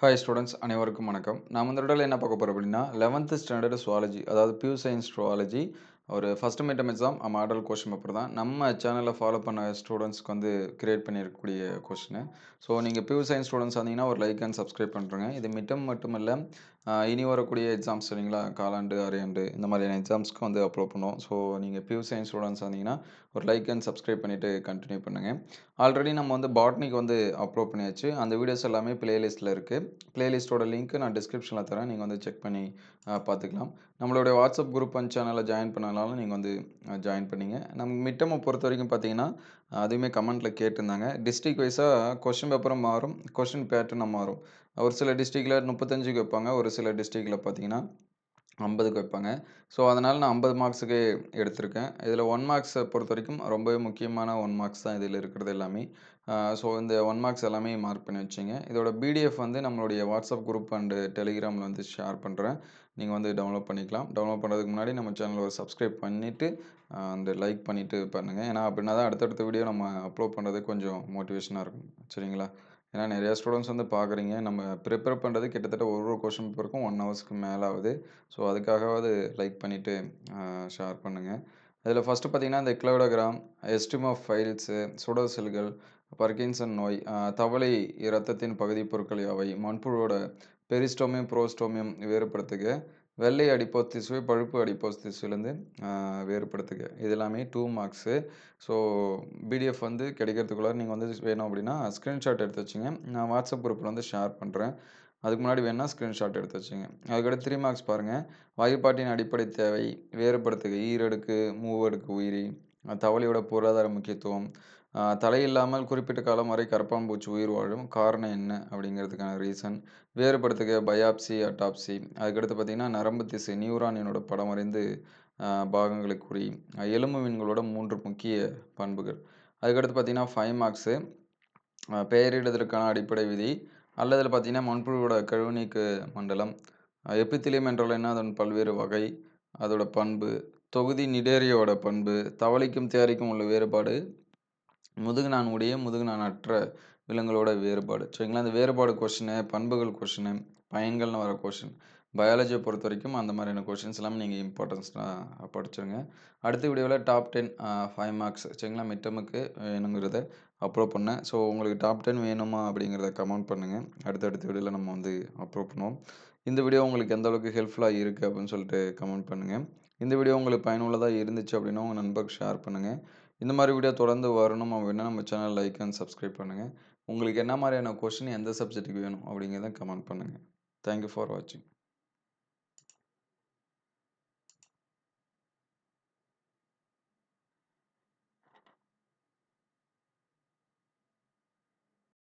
Hi students அனைவருக்கும் வணக்கம். நாம் இந்த தடவை என்ன பார்க்க போறோம் அப்படின்னா 11th ஸ்டாண்டர்ட் சுவாலஜி அதாவது பியூர் சயின்ஸ் சுவாலஜி ஒரு first midterm exam model question paper தான் நம்ம சேனலில் ஃபாலோ பண்ண ஸ்டூடெண்ட்ஸ்க்கு வந்து கிரியேட் பண்ணியிருக்கக்கூடிய கொஸ்டின். ஸோ நீங்கள் பியூர் சயின்ஸ் ஸ்டூடெண்ட்ஸ் வந்தீங்கன்னா ஒரு லைக் அண்ட் சப்ஸ்கிரைப் பண்ணுறேங்க. இது மிட்டம் மட்டும் இல்லை, இனி வரக்கூடிய எக்ஸாம்ஸ் சரிங்களா, காலாண்டு அரையாண்டு இந்த மாதிரியான எக்ஸாம்ஸ்க்கு வந்து அப்லோட் பண்ணுவோம். ஸோ நீங்கள் பியூர் சயின்ஸ் ஸ்டூடெண்ட்ஸ் வந்தீங்கன்னா ஒரு லைக் அண்ட் சப்ஸ்கிரைப் பண்ணிவிட்டு கண்டினியூ பண்ணுங்கள். ஆல்ரெடி நம்ம வந்து பாட்னிக்கு வந்து அப்லோட் பண்ணியாச்சு. அந்த வீடியோஸ் எல்லாமே பிளேலிஸ்ட்டில் இருக்குது. பிளேலிஸ்ட்டோட லிங்க் நான் டிஸ்கிரிப்ஷனில் தரேன். நீங்கள் வந்து செக் பண்ணி பார்த்துக்கலாம். நம்மளுடைய வாட்ஸ்அப் குரூப் அண்ட் சேனலில் ஜாயின் பண்ணனாலும் நீங்கள் வந்து ஜாயின் பண்ணிங்க. நம்ம மிட்டமை பொறுத்த வரைக்கும் பார்த்தீங்கன்னா, அதுவுமே கமெண்ட்டில் கேட்டிருந்தாங்க. டிஸ்ட்ரிக்ட் வைஸாக கொஸ்டின் பேப்பரும் மாறும், கொஸ்டின் பேட்டர்னும் மாறும். ஒரு சில டிஸ்ட்ரிக்டில் 35க்கு வைப்பாங்க, ஒரு சில டிஸ்ட்ரிக்டில் பார்த்தீங்கன்னா 50க்கு வைப்பாங்க. ஸோ, அதனால் நான் 50 மார்க்ஸுக்கு எடுத்திருக்கேன். இதில் 1 மார்க்ஸை பொறுத்த வரைக்கும் ரொம்பவே முக்கியமான 1 மார்க்ஸ் தான் இதில் இருக்கிறது எல்லாமே. ஸோ, இந்த 1 மார்க்ஸ் எல்லாமே மார்க் பண்ணி வச்சுங்க. இதோட பிடிஎஃப் வந்து நம்மளுடைய வாட்ஸ்அப் குரூப் அண்டு டெலிகிராமில் வந்து ஷேர் பண்ணுறேன். நீங்கள் வந்து டவுன்லோட் பண்ணிக்கலாம். டவுன்லோட் பண்ணுறதுக்கு முன்னாடி நம்ம சேனலை ஒரு சப்ஸ்கிரைப் பண்ணிவிட்டு அந்த லைக் பண்ணிவிட்டு பண்ணுங்கள். ஏன்னா அப்படின்னா தான் அடுத்தடுத்த வீடியோ நம்ம அப்லோட் பண்ணுறதுக்கு கொஞ்சம் மோட்டிவேஷனாக இருக்கும். சரிங்களா? ஏன்னா நிறையா ஸ்டூடெண்ட்ஸ் வந்து பார்க்குறீங்க. நம்ம ப்ரிப்பேர் பண்ணுறது கிட்டத்தட்ட ஒரு கொஸ்டின் பேப்பருக்கும் 1 ஹவர்ஸ்க்கு மேலே ஆகுது. ஸோ, அதுக்காகவாவது லைக் பண்ணிவிட்டு ஷேர் பண்ணுங்கள். இதில் ஃபஸ்ட்டு பார்த்தீங்கன்னா, இந்த கிளோடோகிராம், எஸ்டிம் ஆஃப் ஃபைல்ஸு, சுடோசெல்கள், பர்கின்சன் நோய், தவளை இரத்தத்தின் பகுதி பொருட்கள் யாவை, மண்புழுவோட பெரிஸ்டோமியம், புரோஸ்டோமியம் வேறுபடுத்துக, வெள்ளை அடிப்போஸ் திசுவை பழுப்பு அடிப்போஸ் திசுவிலேருந்து வேறுபடுத்துக. இது எல்லாமே 2 மார்க்ஸு. ஸோ, பிடிஎஃப் வந்து கிடைக்கிறதுக்குள்ளார நீங்கள் வந்து வேணும் அப்படின்னா ஸ்க்ரீன்ஷாட் எடுத்து வச்சுங்க. நான் வாட்ஸ்அப் குரூப்பில் வந்து ஷேர் பண்ணுறேன். அதுக்கு முன்னாடி வேணுனா ஸ்க்ரீன்ஷாட் எடுத்து வச்சுங்க. அதுக்கடுத்து 3 மார்க்ஸ் பாருங்கள். வகைப்பாட்டின் அடிப்படை தேவை, வேறுபடுத்துக, ஈரடுக்கு, மூவடுக்கு உயிரி, தவளையோட பொருளாதார முக்கியத்துவம், தலை இல்லாமல் குறிப்பிட்ட காலம் வரை கரப்பான்பூச்சி உயிர் வாழும், காரணம் என்ன அப்படிங்கிறதுக்கான ரீசன், வேறுபடுத்துக, பயாப்சி, அட்டாப்சி. அதுக்கடுத்து பார்த்தீங்கன்னா, நரம்பு திசு, நியூரானினோட படம் வரைந்து பாகங்களை குறி, எலும்பு மீன்களோட 3 முக்கிய பண்புகள். அதுக்கடுத்து பார்த்தீங்கன்னா 5 மார்க்ஸு, பெயரிடுதலுக்கான அடிப்படை விதி, அல்லது இதில் பார்த்தீங்கன்னா மண்புழுவோட கழிவுநீக்கு மண்டலம், எபித்திலியம் என்றால் என்ன, அதன் பல்வேறு வகை, அதோட பண்பு, தொகுதி நிடேரியோட பண்பு, தவளைக்கும் தேரைக்கும் உள்ள வேறுபாடு, முதுகுநான் உடைய முதுகுநான் அற்ற விலங்குகளோட வேறுபாடு. சரிங்களா? அந்த வேறுபாடு கொஷினு, பண்புகள் கொஷினு, பயன்கள்னு வர கொஷின், பயாலஜியை பொறுத்த வரைக்கும் அந்த மாதிரியான கொஷின்ஸ் எல்லாமே நீங்கள் இம்பார்ட்டன்ஸ்டாக படிச்சுருங்க. அடுத்த வீடியோவில் டாப் 10 5 மார்க்ஸ் சரிங்களா, மிட்டமுக்கு வேணுங்கிறத அப்லோட் பண்ணேன். ஸோ, உங்களுக்கு டாப் 10 வேணுமா அப்படிங்கிறத கமெண்ட் பண்ணுங்கள். அடுத்தடுத்த வீடியோவில் நம்ம வந்து அப்லோட் பண்ணுவோம். இந்த வீடியோ உங்களுக்கு எந்த அளவுக்கு ஹெல்ப்ஃபுல்லாக இருக்குது அப்படின்னு சொல்லிட்டு கமெண்ட் பண்ணுங்கள். இந்த வீடியோ உங்களுக்கு பயனுள்ளதாக இருந்துச்சு அப்படின்னா உங்கள் நண்பருக்கு ஷேர் பண்ணுங்கள். இந்த மாதிரி வீடியோ தொடர்ந்து வரணும் அப்படின்னா நம்ம சேனல் லைக் அண்ட் சப்ஸ்கிரைப் பண்ணுங்கள். உங்களுக்கு என்ன மாதிரியான கொஷின் எந்த சப்ஜெக்ட்டுக்கு வேணும் அப்படிங்கிறத கமெண்ட் பண்ணுங்கள். தேங்க்யூ ஃபார் வாட்சிங்.